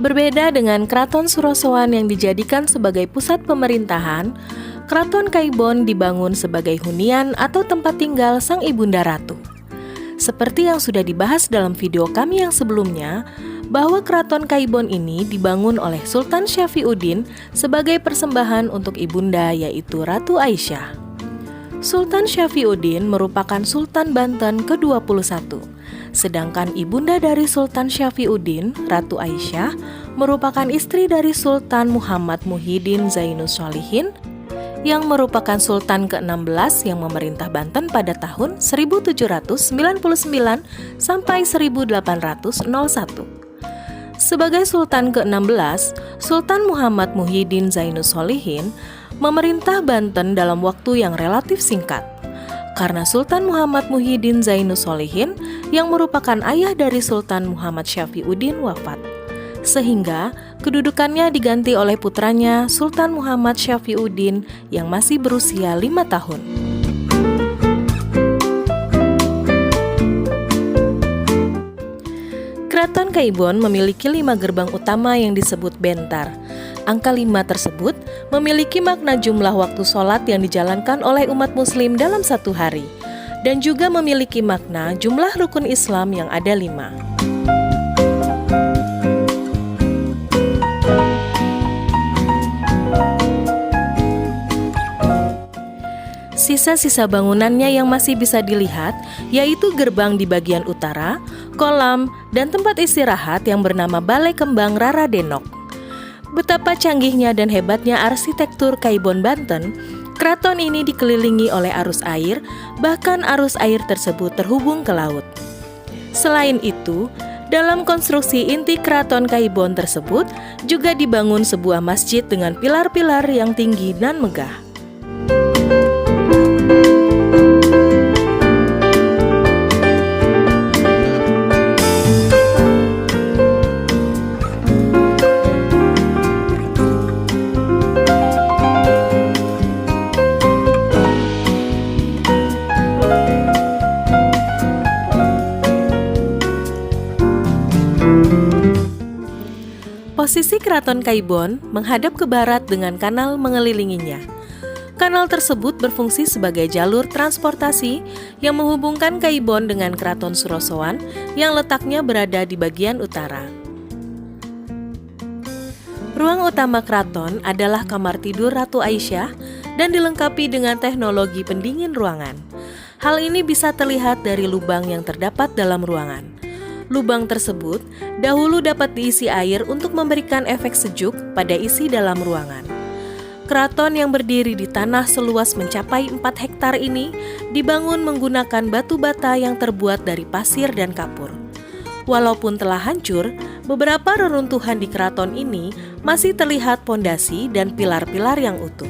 Berbeda dengan Keraton Surosowan yang dijadikan sebagai pusat pemerintahan, Keraton Kaibon dibangun sebagai hunian atau tempat tinggal Sang Ibunda Ratu. Seperti yang sudah dibahas dalam video kami yang sebelumnya, bahwa Keraton Kaibon ini dibangun oleh Sultan Syafiuddin sebagai persembahan untuk ibunda yaitu Ratu Aisyah. Sultan Syafiuddin merupakan Sultan Banten ke-21. Sedangkan ibunda dari Sultan Syafiuddin, Ratu Aisyah, merupakan istri dari Sultan Muhammad Muhyiddin Zainus Shalihin yang merupakan Sultan ke-16 yang memerintah Banten pada tahun 1799 sampai 1801. Sebagai Sultan ke-16, Sultan Muhammad Muhyiddin Zainus Shalihin memerintah Banten dalam waktu yang relatif singkat. Karena Sultan Muhammad Muhyiddin Zainus Shalihin yang merupakan ayah dari Sultan Muhammad Syafiuddin wafat, sehingga kedudukannya diganti oleh putranya Sultan Muhammad Syafiuddin yang masih berusia 5 tahun. Keraton Kaibon memiliki 5 gerbang utama yang disebut bentar. Angka 5 tersebut memiliki makna jumlah waktu sholat yang dijalankan oleh umat muslim dalam satu hari, dan juga memiliki makna jumlah rukun Islam yang ada 5. Sisa-sisa bangunannya yang masih bisa dilihat yaitu gerbang di bagian utara, kolam, dan tempat istirahat yang bernama Balai Kembang Rara Denok. Betapa canggihnya dan hebatnya arsitektur Kaibon Banten, keraton ini dikelilingi oleh arus air, bahkan arus air tersebut terhubung ke laut. Selain itu, dalam konstruksi inti keraton Kaibon tersebut juga dibangun sebuah masjid dengan pilar-pilar yang tinggi dan megah. Posisi Keraton Kaibon menghadap ke barat dengan kanal mengelilinginya. Kanal tersebut berfungsi sebagai jalur transportasi yang menghubungkan Kaibon dengan Keraton Surosowan yang letaknya berada di bagian utara. Ruang utama keraton adalah kamar tidur Ratu Aisyah dan dilengkapi dengan teknologi pendingin ruangan. Hal ini bisa terlihat dari lubang yang terdapat dalam ruangan. Lubang tersebut dahulu dapat diisi air untuk memberikan efek sejuk pada isi dalam ruangan. Keraton yang berdiri di tanah seluas mencapai 4 hektar ini dibangun menggunakan batu bata yang terbuat dari pasir dan kapur. Walaupun telah hancur, beberapa reruntuhan di keraton ini masih terlihat pondasi dan pilar-pilar yang utuh.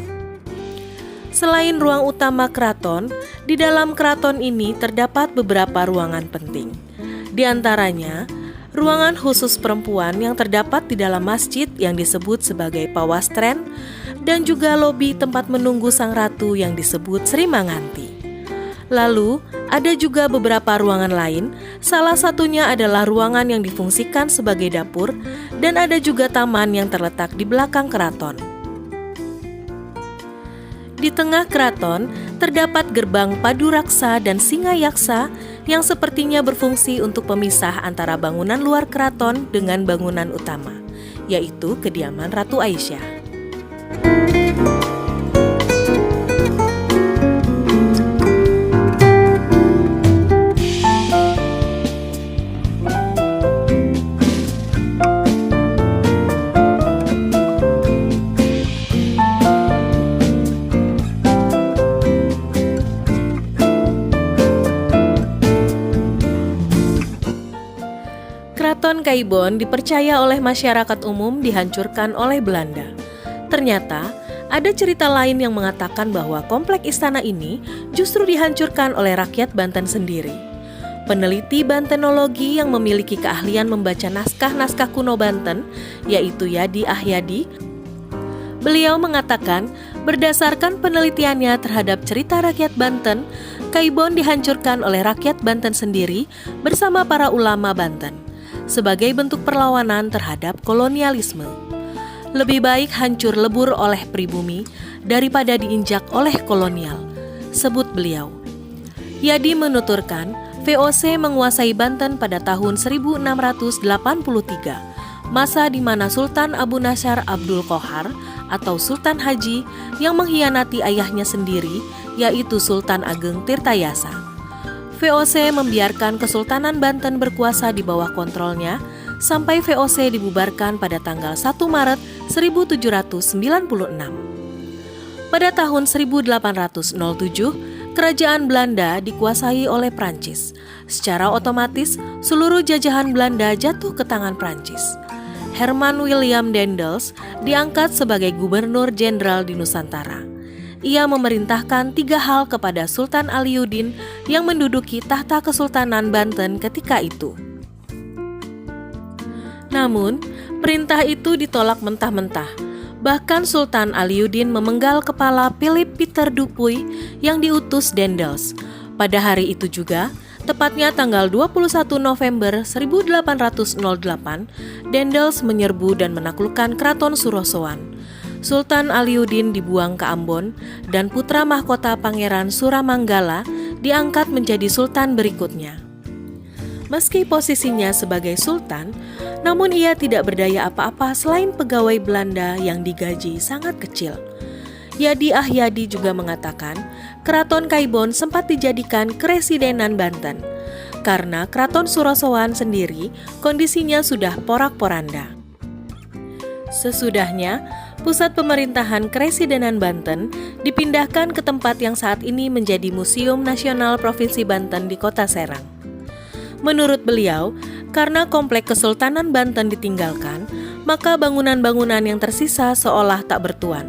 Selain ruang utama keraton, di dalam keraton ini terdapat beberapa ruangan penting. Di antaranya, ruangan khusus perempuan yang terdapat di dalam masjid yang disebut sebagai Pawastren, dan juga lobi tempat menunggu sang ratu yang disebut Sri Manganti. Lalu, ada juga beberapa ruangan lain, salah satunya adalah ruangan yang difungsikan sebagai dapur, dan ada juga taman yang terletak di belakang keraton. Di tengah keraton, terdapat gerbang Paduraksa dan Singayaksa yang sepertinya berfungsi untuk pemisah antara bangunan luar keraton dengan bangunan utama, yaitu kediaman Ratu Aisyah. Keraton Kaibon dipercaya oleh masyarakat umum dihancurkan oleh Belanda. Ternyata, ada cerita lain yang mengatakan bahwa komplek istana ini justru dihancurkan oleh rakyat Banten sendiri. Peneliti Bantenologi yang memiliki keahlian membaca naskah-naskah kuno Banten, yaitu Yadi Ahyadi, beliau mengatakan berdasarkan penelitiannya terhadap cerita rakyat Banten, Kaibon dihancurkan oleh rakyat Banten sendiri bersama para ulama Banten. sebagai bentuk perlawanan terhadap kolonialisme. Lebih baik hancur lebur oleh pribumi daripada diinjak oleh kolonial, sebut beliau. Yadi menuturkan, VOC menguasai Banten pada tahun 1683, masa di mana Sultan Abu Nasyar Abdul Qohar atau Sultan Haji yang mengkhianati ayahnya sendiri, yaitu Sultan Ageng Tirtayasa. VOC membiarkan Kesultanan Banten berkuasa di bawah kontrolnya sampai VOC dibubarkan pada tanggal 1 Maret 1796. Pada tahun 1807, Kerajaan Belanda dikuasai oleh Prancis. Secara otomatis, seluruh jajahan Belanda jatuh ke tangan Prancis. Herman William Daendels diangkat sebagai Gubernur Jenderal di Nusantara. Ia memerintahkan 3 hal kepada Sultan Aliuddin yang menduduki tahta Kesultanan Banten ketika itu. Namun, perintah itu ditolak mentah-mentah. Bahkan Sultan Aliuddin memenggal kepala Philip Peter Dupuy yang diutus Daendels. Pada hari itu juga, tepatnya tanggal 21 November 1808, Daendels menyerbu dan menaklukkan Keraton Surosoan. Sultan Aliuddin dibuang ke Ambon dan putra mahkota Pangeran Suramanggala diangkat menjadi sultan berikutnya. Meski posisinya sebagai sultan, namun ia tidak berdaya apa-apa selain pegawai Belanda yang digaji sangat kecil. Yadi Ahyadi juga mengatakan, Keraton Kaibon sempat dijadikan keresidenan Banten, karena Keraton Surosoan sendiri kondisinya sudah porak-poranda. Sesudahnya, pusat pemerintahan Keresidenan Banten dipindahkan ke tempat yang saat ini menjadi Museum Nasional Provinsi Banten di Kota Serang. Menurut beliau, karena komplek Kesultanan Banten ditinggalkan, maka bangunan-bangunan yang tersisa seolah tak bertuan.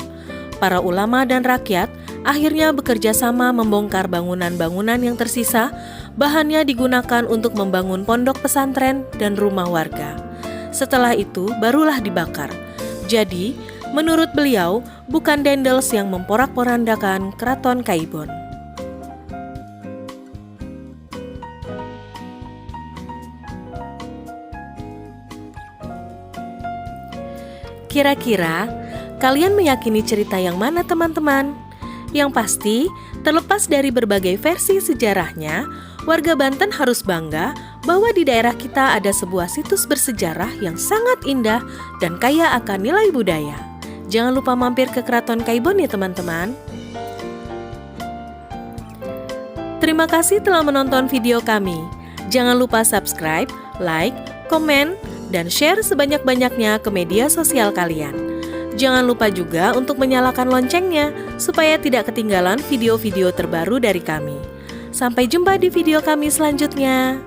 Para ulama dan rakyat akhirnya bekerja sama membongkar bangunan-bangunan yang tersisa, bahannya digunakan untuk membangun pondok pesantren dan rumah warga. Setelah itu barulah dibakar. Jadi, menurut beliau, bukan Daendels yang memporak-porandakan Keraton Kaibon. Kira-kira, kalian meyakini cerita yang mana teman-teman? Yang pasti, terlepas dari berbagai versi sejarahnya, warga Banten harus bangga bahwa di daerah kita ada sebuah situs bersejarah yang sangat indah dan kaya akan nilai budaya. Jangan lupa mampir ke Keraton Kaibon ya teman-teman. Terima kasih telah menonton video kami. Jangan lupa subscribe, like, komen, dan share sebanyak-banyaknya ke media sosial kalian. Jangan lupa juga untuk menyalakan loncengnya supaya tidak ketinggalan video-video terbaru dari kami. Sampai jumpa di video kami selanjutnya.